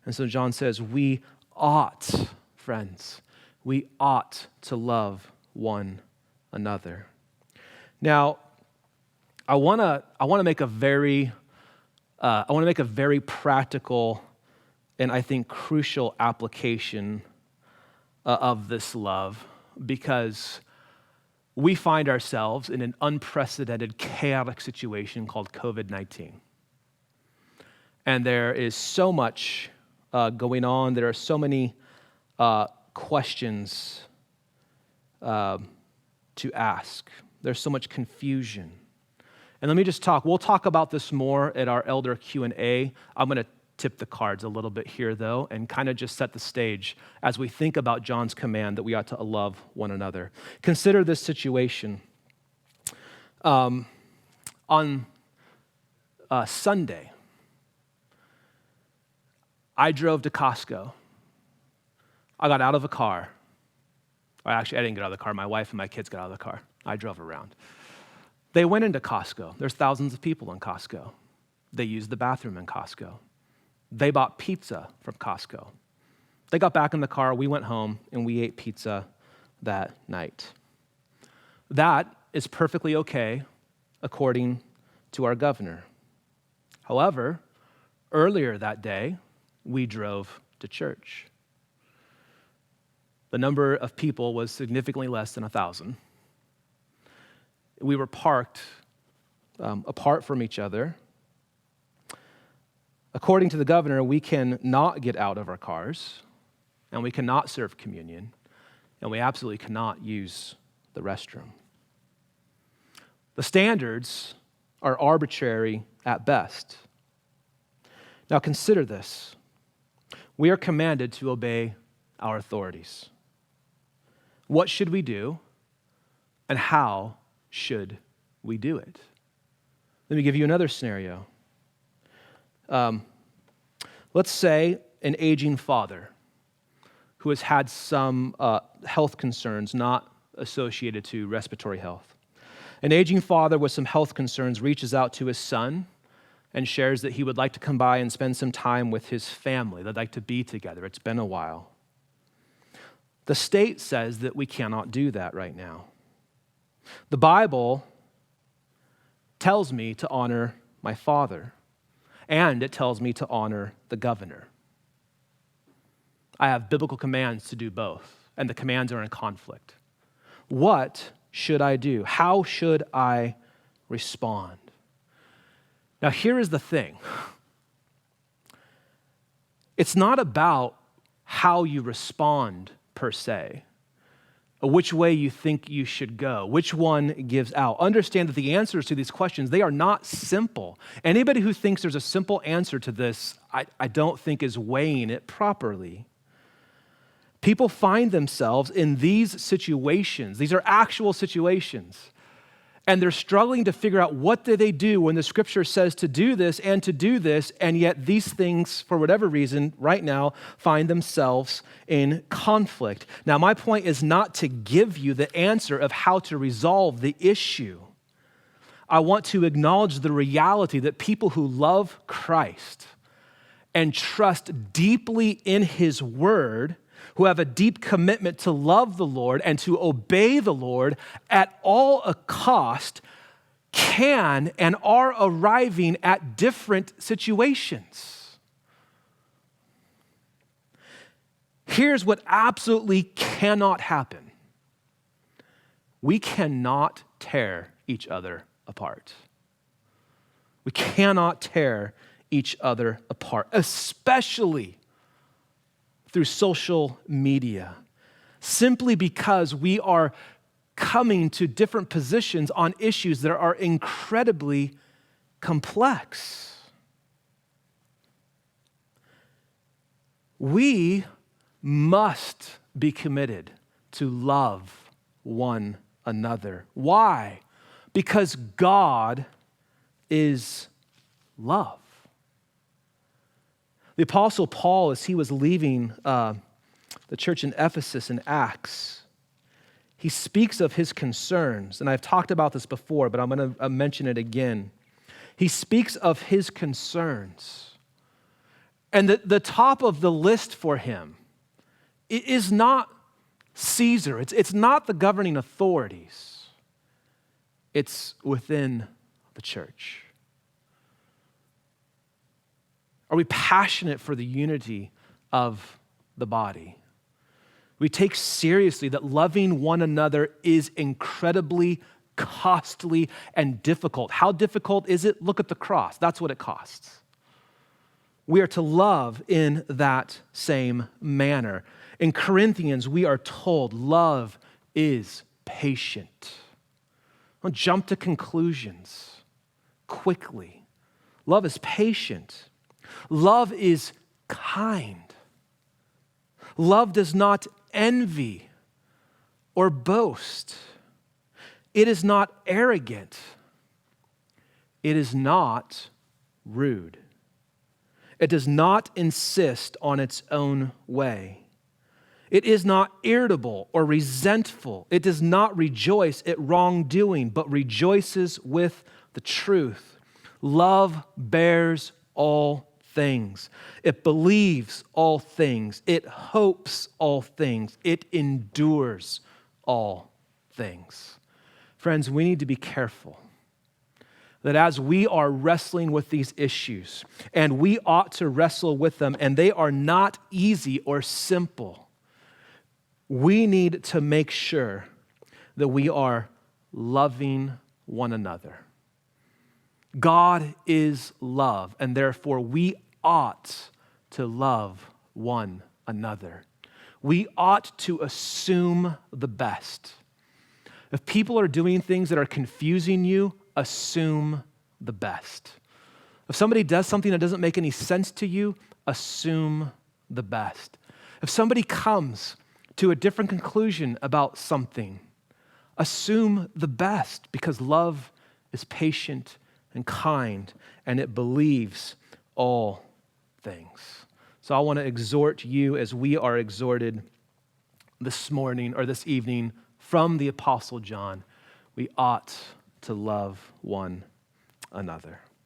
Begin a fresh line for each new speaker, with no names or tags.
And so John says, we ought, friends, we ought to love one another. Now, I want to make a very practical and I think crucial application of this love, because we find ourselves in an unprecedented, chaotic situation called COVID-19. And there is so much going on. There are so many questions to ask. There's so much confusion. And let me just we'll talk about this more at our elder Q&A. I'm going to tip the cards a little bit here, though, and kind of just set the stage as we think about John's command that we ought to love one another. Consider this situation. On Sunday, I drove to Costco. I got out of a car. Actually, I didn't get out of the car. My wife and my kids got out of the car. I drove around. They went into Costco. There's thousands of people in Costco. They used the bathroom in Costco. They bought pizza from Costco. They got back in the car, we went home, and we ate pizza that night. That is perfectly okay, according to our governor. However, earlier that day, we drove to church. The number of people was significantly less than 1,000. We were parked apart from each other. According to the governor, we can not get out of our cars, and we cannot serve communion, and we absolutely cannot use the restroom. The standards are arbitrary at best. Now consider this. We are commanded to obey our authorities. What should we do, and how should we do it? Let me give you another scenario. Let's say an aging father who has had some health concerns not associated to respiratory health. An aging father with some health concerns reaches out to his son and shares that he would like to come by and spend some time with his family. They'd like to be together. It's been a while. The state says that we cannot do that right now. The Bible tells me to honor my father, and it tells me to honor the governor. I have biblical commands to do both, and the commands are in conflict. What should I do? How should I respond? Now, here is the thing. It's not about how you respond per se, or which way you think you should go, which one gives out. Understand that the answers to these questions, they are not simple. Anybody who thinks there's a simple answer to this, I don't think is weighing it properly. People find themselves in these situations. These are actual situations. And they're struggling to figure out what do they do when the scripture says to do this and to do this, and yet these things, for whatever reason, right now, find themselves in conflict. Now, my point is not to give you the answer of how to resolve the issue. I want to acknowledge the reality that people who love Christ and trust deeply in his word, who have a deep commitment to love the Lord and to obey the Lord at all a cost, can and are arriving at different situations. Here's what absolutely cannot happen. We cannot tear each other apart. We cannot tear each other apart, especially through social media, simply because we are coming to different positions on issues that are incredibly complex. We must be committed to love one another. Why? Because God is love. The Apostle Paul, as he was leaving the church in Ephesus in Acts, he speaks of his concerns, and I've talked about this before, but I'm going to mention it again. He speaks of his concerns And the top of the list for him is not Caesar. It's not the governing authorities. It's within the church. Are we passionate for the unity of the body? We take seriously that loving one another is incredibly costly and difficult. How difficult is it? Look at the cross. That's what it costs. We are to love in that same manner. In Corinthians, we are told love is patient. Don't jump to conclusions quickly. Love is patient. Love is kind. Love does not envy or boast. It is not arrogant. It is not rude. It does not insist on its own way. It is not irritable or resentful. It does not rejoice at wrongdoing, but rejoices with the truth. Love bears all things. It believes all things. It hopes all things. It endures all things. Friends, we need to be careful that as we are wrestling with these issues, and we ought to wrestle with them, and they are not easy or simple, we need to make sure that we are loving one another. God is love, and therefore we ought to love one another. We ought to assume the best. If people are doing things that are confusing you, assume the best. If somebody does something that doesn't make any sense to you, assume the best. If somebody comes to a different conclusion about something, assume the best, because love is patient and kind, and it believes all things. So I want to exhort you as we are exhorted this morning or this evening from the Apostle John. We ought to love one another.